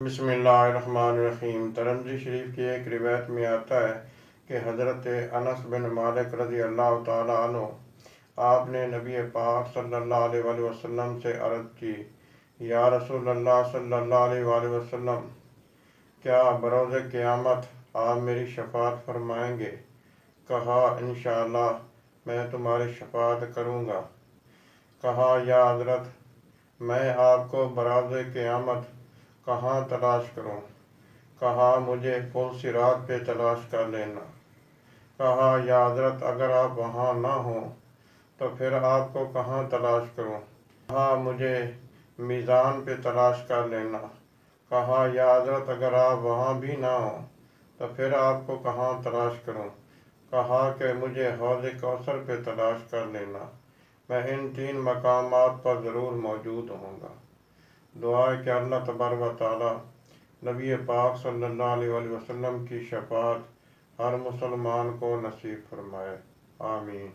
بسم اللہ الرحمن الرحیم۔ ترمذی شریف کی ایک روایت میں آتا ہے کہ حضرت انس بن مالک رضی اللہ تعالیٰ عنہ آپ نے نبی پاک صلی اللہ علیہ وآلہ وسلم سے عرض کی، یا رسول اللہ صلی اللہ علیہ وآلہ وسلم، کیا بروز قیامت آپ میری شفاعت فرمائیں گے؟ کہا، انشاءاللہ میں تمہاری شفاعت کروں گا۔ کہا، یا حضرت، میں آپ کو بروز قیامت کہاں تلاش کروں؟ کہا، مجھے پل صراط پہ تلاش کر لینا۔ کہا، یا حضرت، اگر آپ وہاں نہ ہوں تو پھر آپ کو کہاں تلاش کروں؟ کہا، مجھے میزان پہ تلاش کر لینا۔ کہا، یا حضرت، اگر آپ وہاں بھی نہ ہوں تو پھر آپ کو کہاں تلاش کروں؟ کہا کہ مجھے حوض کوثر پہ تلاش کر لینا، میں ان 3 مقامات پر ضرور موجود ہوں گا۔ دعا ہے کہ اللہ تبارک و تعالی نبی پاک صلی اللہ علیہ وآلہ وسلم کی شفاعت ہر مسلمان کو نصیب فرمائے، آمین۔